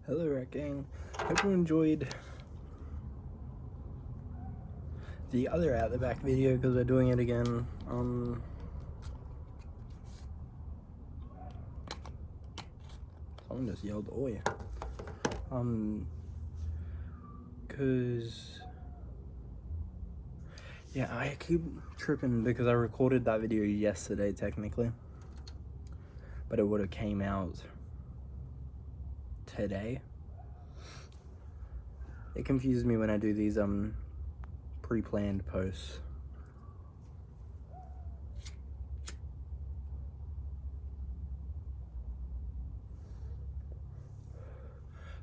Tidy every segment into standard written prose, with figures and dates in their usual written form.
Hello, Rat Gang. Hope you enjoyed the other At the Back video because we're doing it again. Someone just yelled, "Oi!" Cause yeah, I keep tripping because I recorded that video yesterday technically, but it would have came out today. It confuses me when I do these pre-planned posts.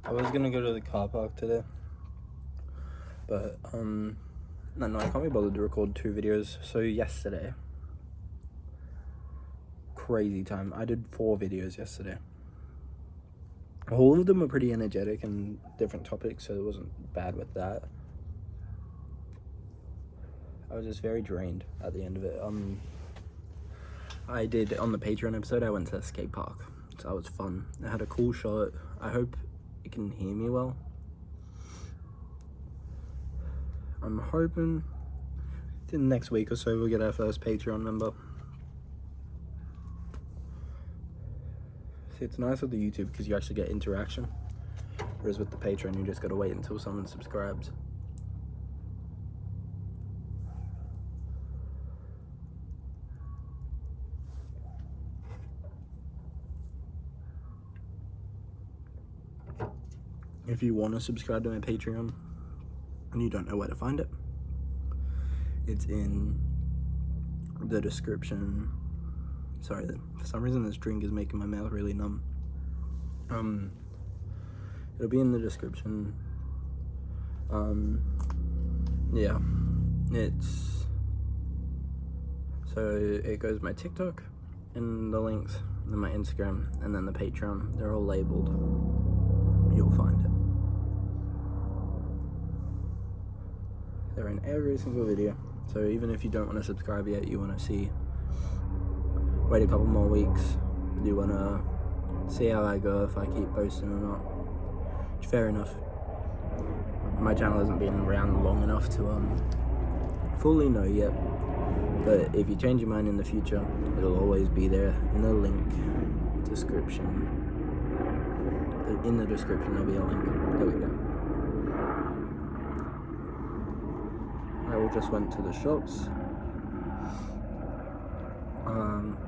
I was gonna go to the car park today, but no, I can't be bothered to record 2 videos. So yesterday, crazy time. I did 4 videos yesterday. All of them were pretty energetic and different topics, so it wasn't bad with that. I was just very drained at the end of it. I did, on the Patreon episode, I went to a skate park, so that was fun. I had a cool shot. I hope you can hear me well. I'm hoping in the next week or so we'll get our first Patreon member. See, it's nice with the YouTube because you actually get interaction, whereas with the Patreon you just gotta wait until someone subscribes. If you want to subscribe to my Patreon and you don't know where to find it, it's in the description. Sorry, for some reason this drink is making my mouth really numb. It'll be in the description. Yeah, it goes my TikTok and the links, and then my Instagram, and then the Patreon. They're all labeled. You'll find it. They're in every single video. So even if you don't want to subscribe yet, you want to wait a couple more weeks, you want to see how I go, if I keep posting or not. Fair enough. My channel hasn't been around long enough to fully know yet. But if you change your mind in the future, it'll always be there in the link description. In the description there'll be a link. There we go. I just went to the shops.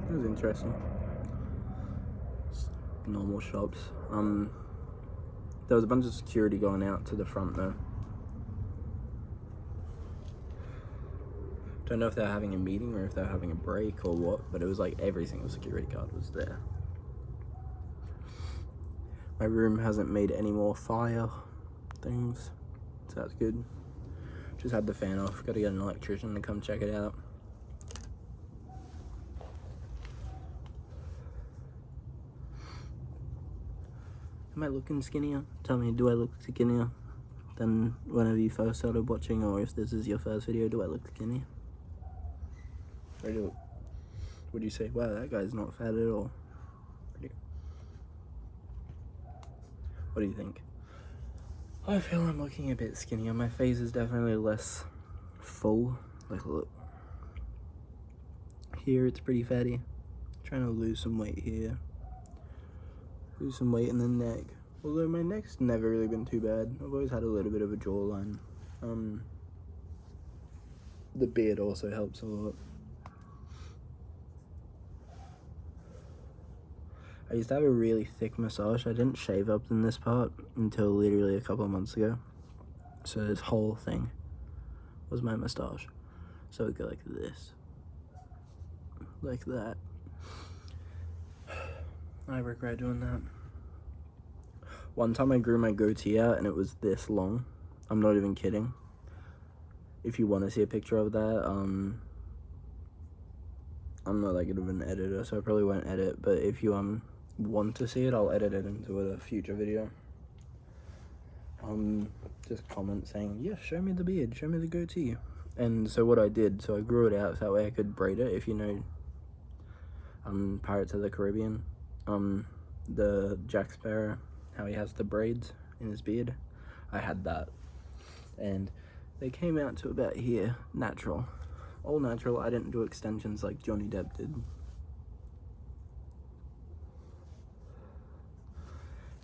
It was interesting. Normal shops. There was a bunch of security going out to the front though. Don't know if they're having a meeting or if they're having a break or what, but it was like every single security guard was there. My room hasn't made any more fire things, so that's good. Just had the fan off, gotta get an electrician to come check it out. Am I looking skinnier? Tell me, do I look skinnier than whenever you first started watching, or if this is your first video, do I look skinnier? Or would you say, wow, that guy's not fat at all? What do you think? I feel I'm looking a bit skinnier. My face is definitely less full. Like, look. Here it's pretty fatty. Trying to lose some weight here. Lose some weight in the neck. Although my neck's never really been too bad. I've always had a little bit of a jawline. The beard also helps a lot. I used to have a really thick moustache. I didn't shave up in this part until literally a couple of months ago. So this whole thing was my moustache. So it'd go like this. Like that. I regret doing that. One time I grew my goatee out and it was this long. I'm not even kidding. If you want to see a picture of that, I'm not that good of an editor, so I probably won't edit, but if you want to see it, I'll edit it into a future video. Just comment saying, yeah, show me the beard, show me the goatee. And so what I did, so I grew it out so that way I could braid it. If you know Pirates of the Caribbean, the Jack Sparrow, how he has the braids in his beard. I had that, and they came out to about here, natural, all natural. I didn't do extensions like Johnny Depp did.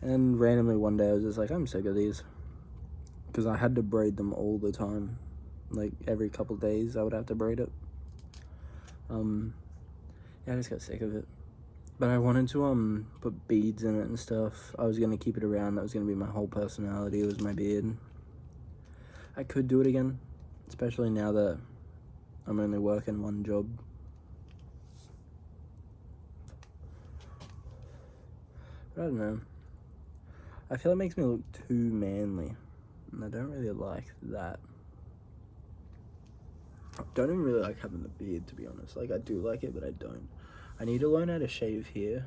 And randomly one day I was just like, I'm sick of these, because I had to braid them all the time. Like every couple days I would have to braid it. Yeah, I just got sick of it. But I wanted to put beads in it and stuff. I was gonna keep it around. That was gonna be my whole personality. It was my beard. I could do it again, especially now that I'm only working one job. But I don't know. I feel it makes me look too manly, and I don't really like that. I don't even really like having the beard, to be honest. Like, I do like it, but I don't. I need to learn how to shave here.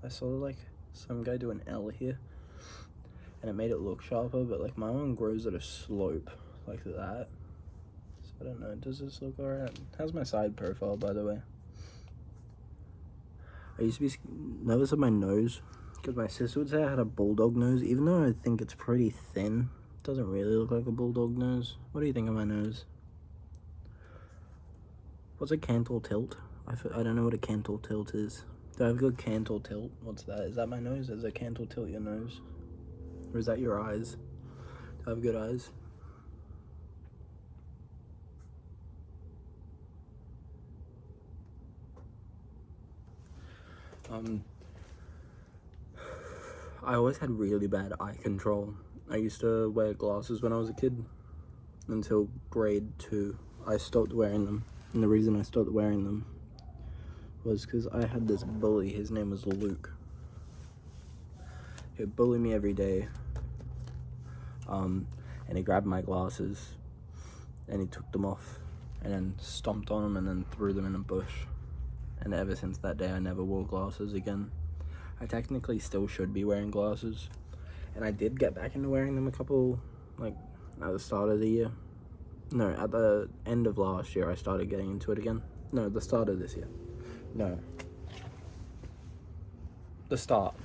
I saw like some guy do an L here, and it made it look sharper, but like my one grows at a slope like that. So I don't know, does this look alright? How's my side profile, by the way? I used to be nervous of my nose, because my sister would say I had a bulldog nose, even though I think it's pretty thin. It doesn't really look like a bulldog nose. What do you think of my nose? What's a cantal tilt? I don't know what a cantal tilt is. Do I have a good cantal tilt? What's that? Is that my nose? Is a cantal tilt your nose? Or is that your eyes? Do I have good eyes? I always had really bad eye control. I used to wear glasses when I was a kid until grade 2. I stopped wearing them. And the reason I stopped wearing them was because I had this bully. His name was Luke. He would bully me every day. And he grabbed my glasses and he took them off and then stomped on them and then threw them in a bush. And ever since that day, I never wore glasses again. I technically still should be wearing glasses. And I did get back into wearing them a couple, like, at the start of the year. No, at the end of last year, I started getting into it again. No, the start of this year. No. The start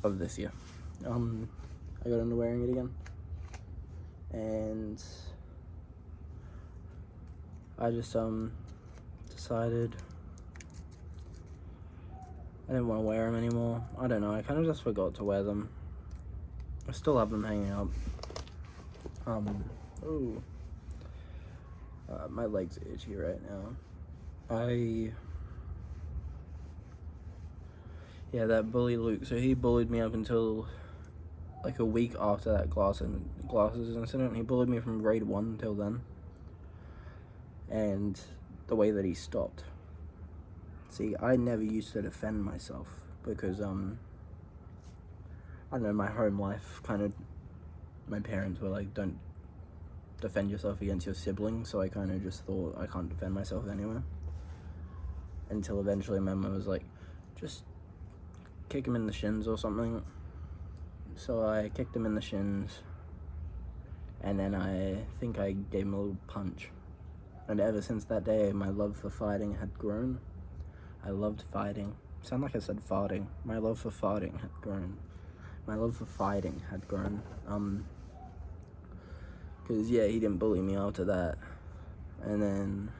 of this year. I got into wearing it again. And I just, decided I didn't want to wear them anymore. I don't know, I kind of just forgot to wear them. I still have them hanging up. My leg's itchy right now. Yeah, that bully Luke, so he bullied me up until like a week after that glasses incident. He bullied me from grade 1 until then. And the way that he stopped. See, I never used to defend myself because, I don't know, my home life kind of, my parents were like, don't defend yourself against your siblings, so I kind of just thought I can't defend myself anyway. Until eventually my mum was like, just kick him in the shins or something. So I kicked him in the shins, and then I think I gave him a little punch. And ever since that day, my love for fighting had grown. I loved fighting. Sound like I said farting. My love for farting had grown. My love for fighting had grown. Because, yeah, he didn't bully me after that. And then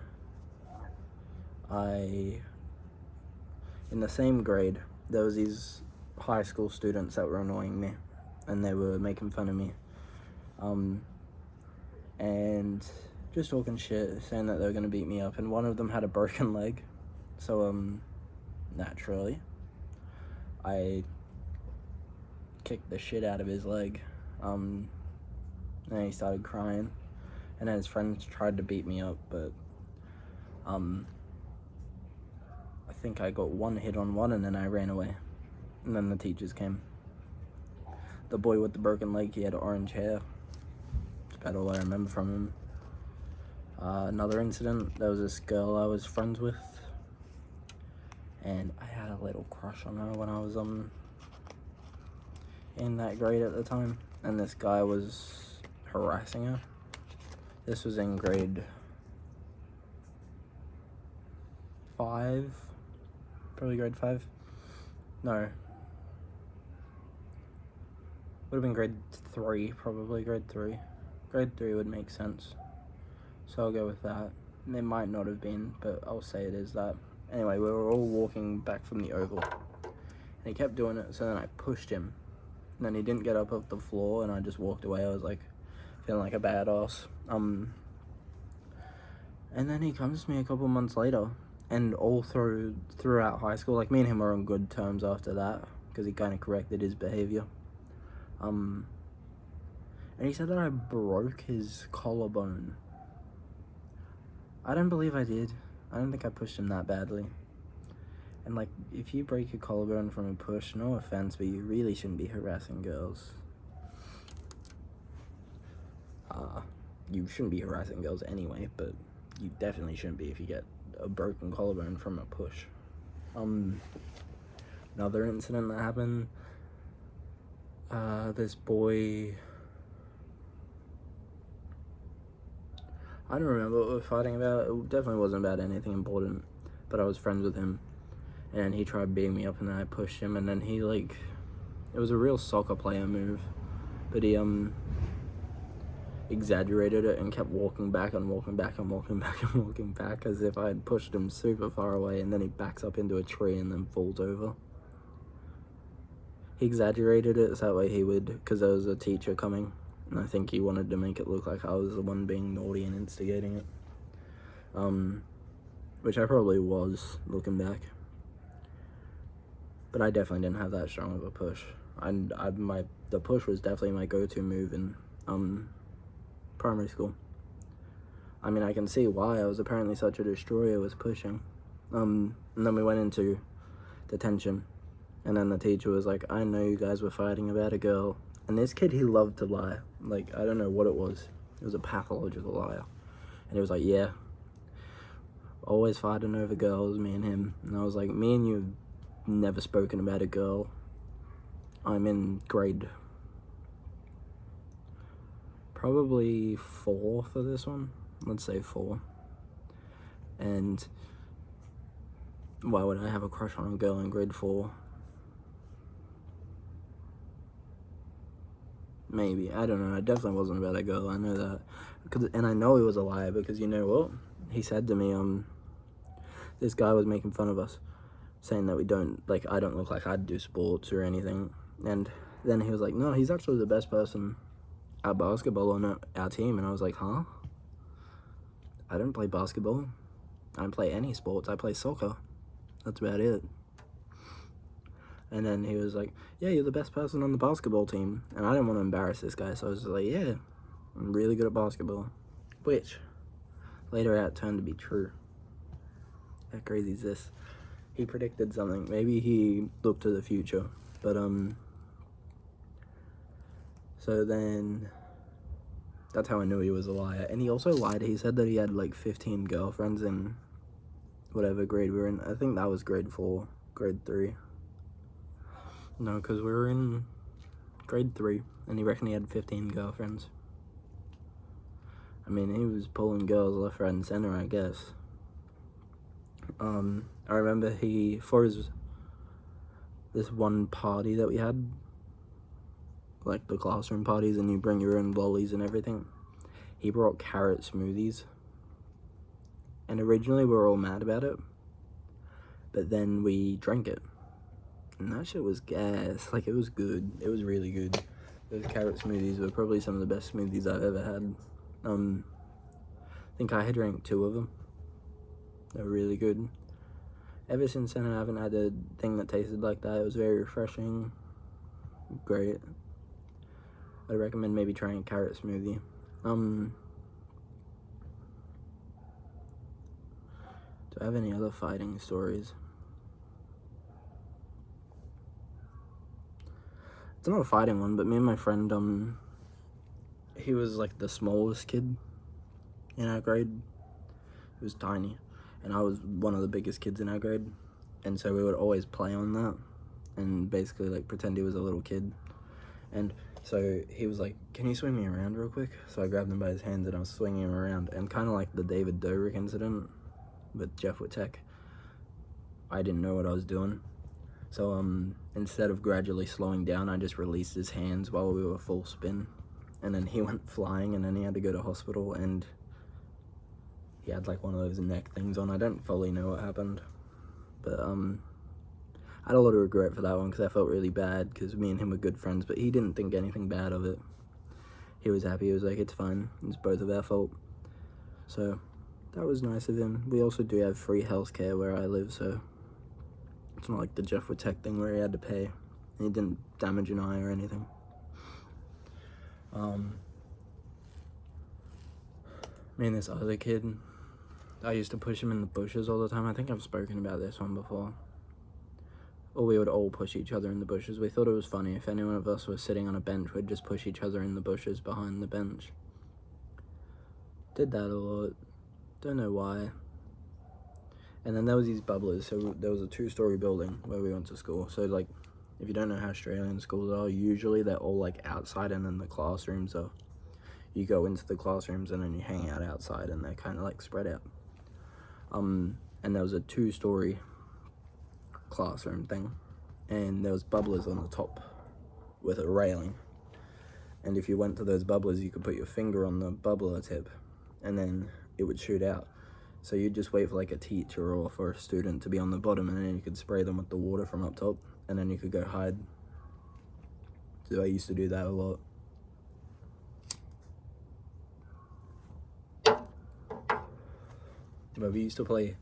in the same grade, there was these high school students that were annoying me. And they were making fun of me. And just talking shit, saying that they were going to beat me up. And one of them had a broken leg. So, naturally, I kicked the shit out of his leg. And he started crying. And then his friends tried to beat me up, but, I think I got one hit on one and then I ran away. And then the teachers came. The boy with the broken leg, he had orange hair. That's about all I remember from him. Another incident, there was this girl I was friends with. And I had a little crush on her when I was in that grade at the time. And this guy was harassing her. This was in grade 5. Probably grade 5. No. Would have been grade 3, probably grade 3. Grade 3 would make sense. So I'll go with that. It might not have been, but I'll say it is that. Anyway, we were all walking back from the oval. And he kept doing it, so then I pushed him. And then he didn't get up off the floor, and I just walked away. I was like, feeling like a badass. And then he comes to me a couple months later, and all throughout high school, like me and him were on good terms after that, because he kind of corrected his behavior. And he said that I broke his collarbone. I don't believe I did. I don't think I pushed him that badly. And like, if you break your collarbone from a push, no offense, but you really shouldn't be harassing girls. You shouldn't be harassing girls anyway, but you definitely shouldn't be if you get a broken collarbone from a push. Another incident that happened, this boy, I don't remember what we were fighting about. It definitely wasn't about anything important, but I was friends with him, and he tried beating me up, and then I pushed him, and then he, like, it was a real soccer player move, but he, exaggerated it and kept walking back and walking back and walking back and walking back as if I had pushed him super far away, and then he backs up into a tree and then falls over. He exaggerated it so that way he would, because there was a teacher coming, and I think he wanted to make it look like I was the one being naughty and instigating it. Which I probably was, looking back. But I definitely didn't have that strong of a push. The push was definitely my go-to move in primary school. I mean, I can see why. I was apparently such a destroyer with pushing. And then we went into detention, and then the teacher was like, I know you guys were fighting about a girl. And this kid, he loved to lie. Like, I don't know what it was. It was a pathological liar. And he was like, yeah, always fighting over girls, me and him. And I was like, me and you have never spoken about a girl. I'm in grade probably 4 for this one. Let's say 4. And why would I have a crush on a girl in grade 4? Maybe. I don't know. It definitely wasn't about a girl. I know that. And I know he was a liar because, you know what? He said to me, this guy was making fun of us, saying that I don't look like I'd do sports or anything. And then he was like, no, he's actually the best person at basketball on our team. And I was like, huh? I don't play basketball. I don't play any sports. I play soccer. That's about it. And then he was like, yeah, you're the best person on the basketball team. And I didn't want to embarrass this guy, so I was like, yeah, I'm really good at basketball. Which later out turned to be true. How crazy is this? He predicted something. Maybe he looked to the future. But, so then that's how I knew he was a liar. And he also lied. He said that he had like 15 girlfriends in whatever grade we were in. I think that was grade 4, grade 3. No, because we were in grade 3, and he reckoned he had 15 girlfriends. I mean, he was pulling girls left, right, and center, I guess. I remember this one party that we had, like the classroom parties, and you bring your own lollies and everything, he brought carrot smoothies. And originally we were all mad about it, but then we drank it. And that shit was gas. Like, it was good. It was really good. Those carrot smoothies were probably some of the best smoothies I've ever had. I think I had drank 2 of them. They were really good. Ever since then, I haven't had a thing that tasted like that. It was very refreshing. Great. I'd recommend maybe trying a carrot smoothie. Do I have any other fighting stories? It's not a fighting one, but me and my friend, he was like the smallest kid in our grade. He was tiny, and I was one of the biggest kids in our grade, and so we would always play on that and basically like pretend he was a little kid. And so he was like, can you swing me around real quick? So I grabbed him by his hands and I was swinging him around, and kind of like the David Dobrik incident with Jeff Wittek, I didn't know what I was doing. So instead of gradually slowing down, I just released his hands while we were full spin, and then he went flying, and then he had to go to hospital, and he had like one of those neck things on. I don't fully know what happened, but I had a lot of regret for that one because I felt really bad because me and him were good friends, but he didn't think anything bad of it. He was happy. He was like, it's fine, it's both of our fault. So that was nice of him. We also do have free healthcare where I live, so it's not like the Jeff Witek thing where he had to pay and he didn't damage an eye or anything. Me and this other kid, I used to push him in the bushes all the time. I think I've spoken about this one before. Or we would all push each other in the bushes. We thought it was funny. If any one of us was sitting on a bench, we'd just push each other in the bushes behind the bench. Did that a lot. Don't know why. And then there was these bubblers. So there was a 2-story building where we went to school. So like, if you don't know how Australian schools are, usually they're all like outside, and then the classrooms are, you go into the classrooms and then you hang out outside, and they're kind of like spread out. And there was a 2-story classroom thing, and there was bubblers on the top with a railing, and if you went to those bubblers, you could put your finger on the bubbler tip and then it would shoot out. So you'd just wait for like a teacher or for a student to be on the bottom, and then you could spray them with the water from up top, and then you could go hide. So I used to do that a lot. But we used to play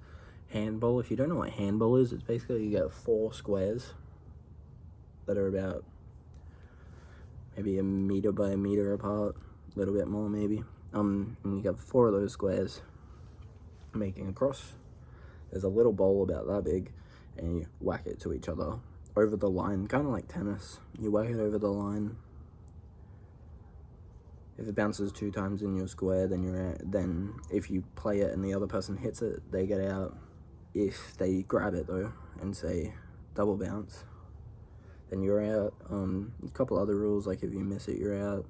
handball. If you don't know what handball is, it's basically you get 4 squares that are about maybe 1 meter by 1 meter apart, a little bit more maybe. And you got 4 of those squares making a cross. There's a little bowl about that big, and you whack it to each other over the line, kind of like tennis. You whack it over the line. If it bounces 2 times in your square, then you're out. Then if you play it and the other person hits it, they get out. If they grab it though and say double bounce, then you're out. A couple other rules, like if you miss it, you're out.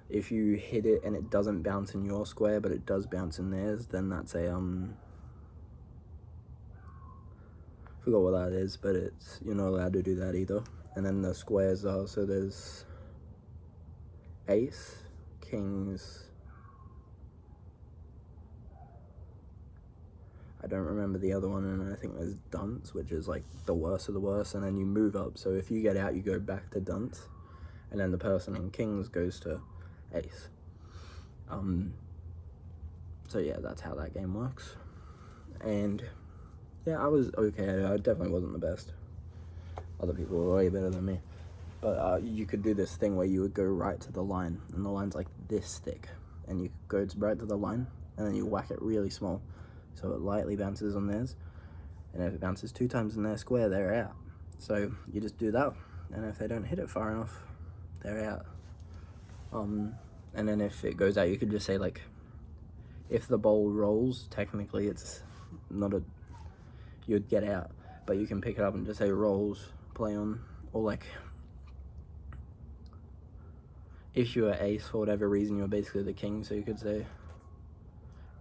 If you hit it and it doesn't bounce in your square but it does bounce in theirs, then that's a forgot what that is, but it's, you're not allowed to do that either. And then the squares are, so there's ace, kings, I don't remember the other one, and I think there's dunce, which is like the worst of the worst, and then you move up. So if you get out, you go back to dunce, and then the person in kings goes to ace. So yeah, that's how that game works. And yeah, I was okay at it. I definitely wasn't the best. Other people were way better than me. But you could do this thing where you would go right to the line, and the line's like this thick, and you go right to the line, and then you whack it really small, so it lightly bounces on theirs, and if it bounces 2 times in their square, they're out. So you just do that, and if they don't hit it far enough, they're out. And then if it goes out, you could just say like, if the ball rolls, technically it's not a, you'd get out, but you can pick it up and just say rolls, play on, or like, if you were ace for whatever reason, you were basically the king, so you could say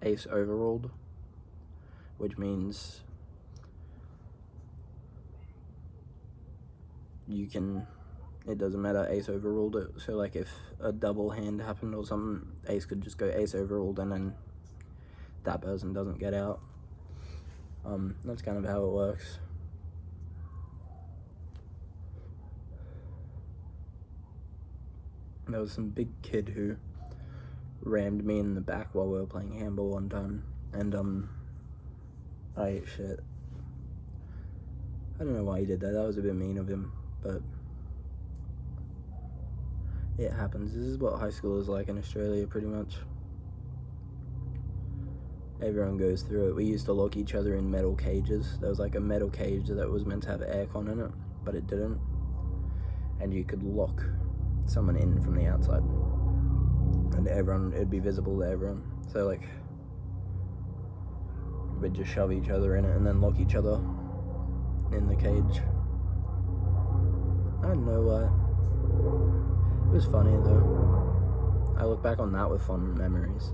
ace overruled, which means you can, it doesn't matter, ace overruled it. So like if a double hand happened or something, ace could just go ace overruled, and then that person doesn't get out. That's kind of how it works. There was some big kid who rammed me in the back while we were playing handball one time, and I ate shit. I don't know why he did that. That was a bit mean of him, but it happens. This is what high school is like in Australia, pretty much. Everyone goes through it. We used to lock each other in metal cages. There was like a metal cage that was meant to have aircon in it, but it didn't. And you could lock someone in from the outside, and everyone, it'd be visible to everyone. So like, we'd just shove each other in it and then lock each other in the cage. I don't know why. It was funny though. I look back on that with fond memories.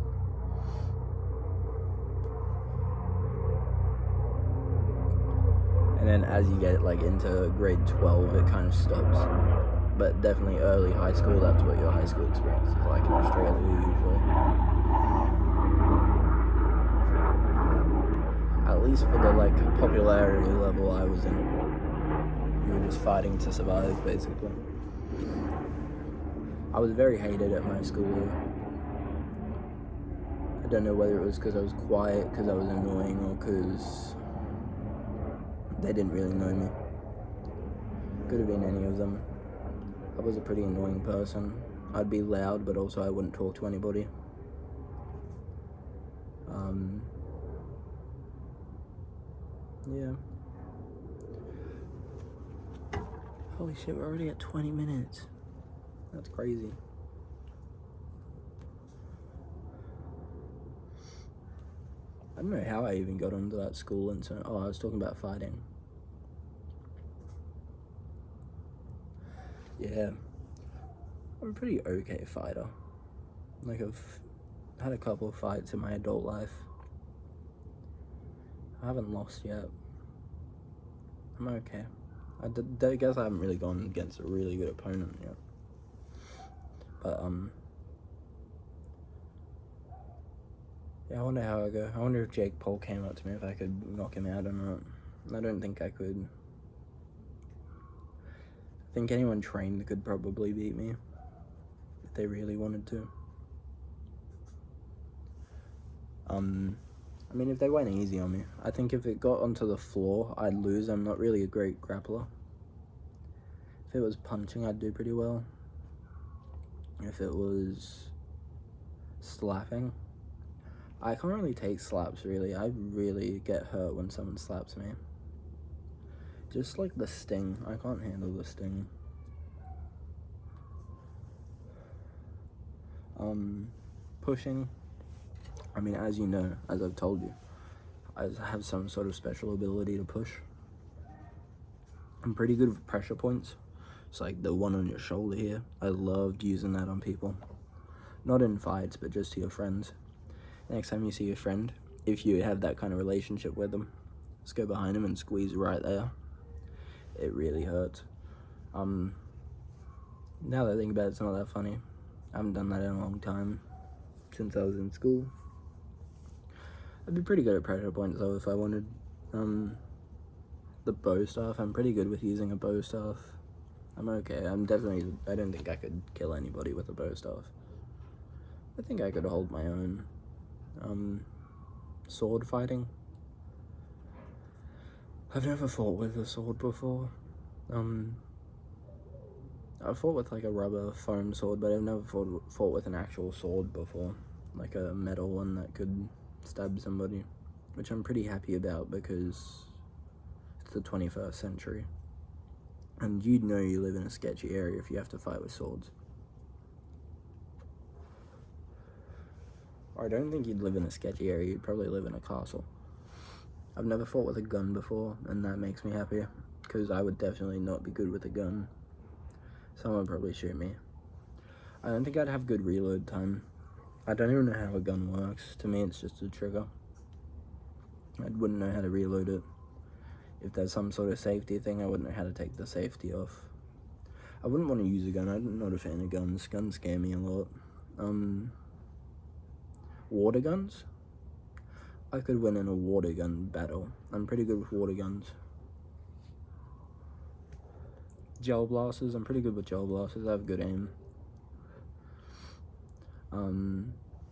And And then as you get like into grade 12, it kind of stops. But definitely early high school, that's what your high school experience is like in Australia usually. At least for the like popularity level I was in. You were just fighting to survive, basically. I was very hated at my school. I don't know whether it was because I was quiet, because I was annoying, or because they didn't really know me. Could have been any of them. I was a pretty annoying person. I'd be loud, but also I wouldn't talk to anybody. Yeah. Holy shit, we're already at 20 minutes. That's crazy. I don't know how I even got onto that school incident. Oh, I was talking about fighting. Yeah. I'm a pretty okay fighter. Like, I've had a couple of fights in my adult life. I haven't lost yet. I'm okay. I guess I haven't really gone against a really good opponent yet. But, yeah, I wonder how I go. I wonder if Jake Paul came up to me, if I could knock him out or not. I don't think I could. I think anyone trained could probably beat me if they really wanted to. I mean, if they went easy on me, I think if it got onto the floor, I'd lose. I'm not really a great grappler. If it was punching, I'd do pretty well. If it was slapping, I can't really take slaps, really. I really get hurt when someone slaps me. Just like the sting. I can't handle the sting. Pushing. I mean, as you know, as I've told you, I have some sort of special ability to push. I'm pretty good with pressure points. It's like the one on your shoulder here. I loved using that on people. Not in fights, but just to your friends. Next time you see your friend, if you have that kind of relationship with them, just go behind them and squeeze right there. It really hurts. Now that I think about it, it's not that funny. I haven't done that in a long time, since I was in school. I'd be pretty good at pressure points though if I wanted. The bow staff, I'm pretty good with using a bow staff. I'm okay. I don't think I could kill anybody with a bow staff. I think I could hold my own. Sword fighting. I've never fought with a sword before. I've fought with like a rubber foam sword, but I've never fought with an actual sword before. Like a metal one that could stab somebody, which I'm pretty happy about because it's the 21st century. And you'd know you live in a sketchy area if you have to fight with swords. Or I don't think you'd live in a sketchy area, you'd probably live in a castle. I've never fought with a gun before, and that makes me happy, because I would definitely not be good with a gun. Someone would probably shoot me. I don't think I'd have good reload time. I don't even know how a gun works. To me, it's just a trigger. I wouldn't know how to reload it. If there's some sort of safety thing, I wouldn't know how to take the safety off. I wouldn't want to use a gun. I'm not a fan of guns. Guns scare me a lot. Water guns? I could win in a water gun battle. I'm pretty good with water guns. Gel blasters, I'm pretty good with gel blasters. I have good aim.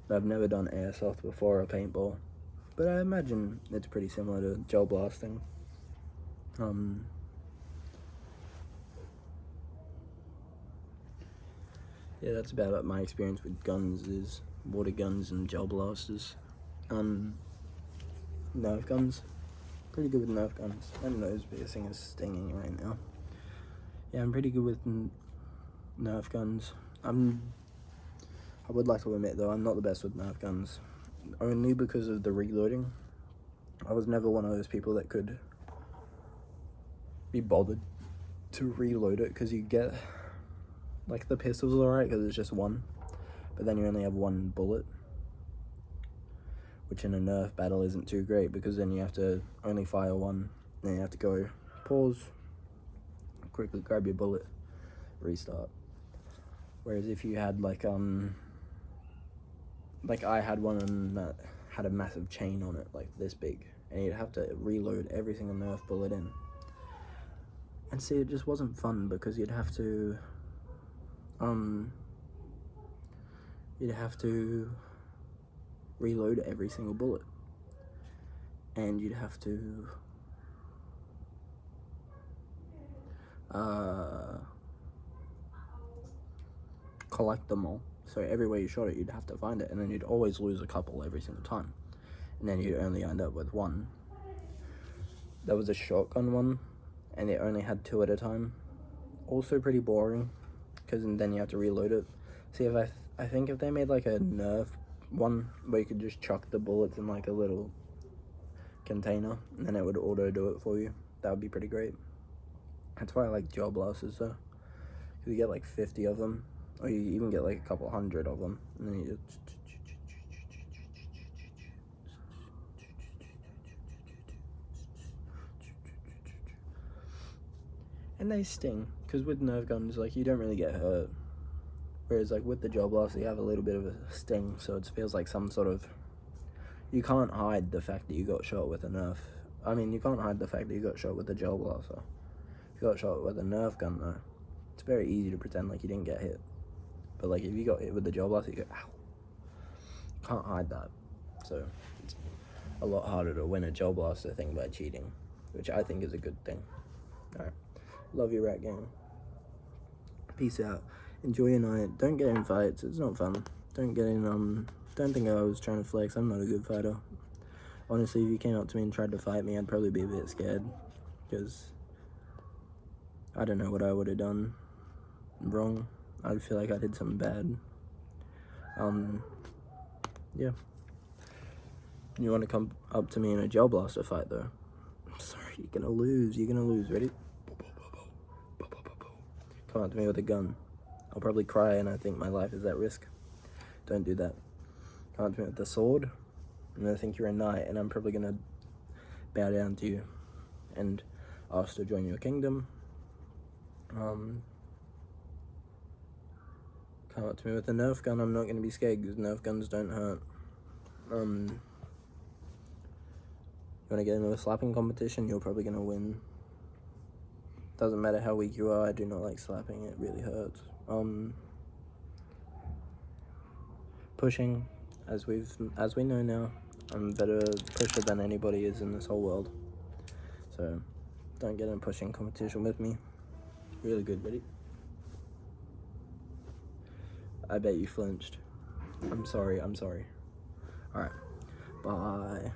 I've never done airsoft before or paintball, but I imagine it's pretty similar to gel blasting. Yeah, that's about it. My experience with guns is water guns and gel blasters. Nerf guns. Pretty good with Nerf guns. My nose piercing is stinging right now. Yeah, I'm pretty good with Nerf guns. I would like to admit though, I'm not the best with Nerf guns. Only because of the reloading. I was never one of those people that could be bothered to reload it, because you get, like, the pistol's alright because it's just one, but then you only have one bullet, which in a Nerf battle isn't too great, because then you have to only fire one, then you have to go pause, quickly grab your bullet, restart. Whereas if you had like I had one that had a massive chain on it, like this big, and you'd have to reload every single Nerf bullet in. And see, it just wasn't fun because you'd have to reload every single bullet, and you'd have to collect them all. So everywhere you shot it, you'd have to find it, and then you'd always lose a couple every single time, and then you'd only end up with one. There was a shotgun one, and it only had 2 at a time. Also pretty boring, because then you have to reload it. See, if I think if they made like a Nerf one where you could just chuck the bullets in like a little container, and then it would auto do it for you, that would be pretty great. That's why I like gel blasters though, because you get like 50 of them, or you even get like a couple hundred of them, and then you just... and they sting, because with Nerf guns, like, you don't really get hurt. Whereas, like, with the gel blaster, you have a little bit of a sting, so it feels like some sort of... You can't hide the fact that you got shot with a Nerf. I mean, you can't hide the fact that you got shot with a gel blaster. If you got shot with a Nerf gun, though, it's very easy to pretend like you didn't get hit. But, like, if you got hit with the gel blaster, you go, ow. You can't hide that. So, it's a lot harder to win a gel blaster thing by cheating, which I think is a good thing. Alright. Love you, Rat Gang. Peace out. Enjoy your night. Don't get in fights. It's not fun. Don't get in, don't think I was trying to flex. I'm not a good fighter. Honestly, if you came up to me and tried to fight me, I'd probably be a bit scared. Because I don't know what I would have done wrong. I feel like I did something bad. Yeah. You want to come up to me in a gel blaster fight, though? I'm sorry, you're gonna lose. You're gonna lose. Ready? Come up to me with a gun. I'll probably cry and I think my life is at risk. Don't do that. Come up to me with the sword, and I think you're a knight, and I'm probably gonna bow down to you and ask to join your kingdom. Come up to me with a Nerf gun, I'm not gonna be scared because Nerf guns don't hurt. You wanna get into a slapping competition, you're probably gonna win. Doesn't matter how weak you are, I do not like slapping, it really hurts. Pushing, as we know now, I'm a better pusher than anybody is in this whole world. So, don't get in a pushing competition with me. Really good, buddy. I bet you flinched. I'm sorry. Alright, bye.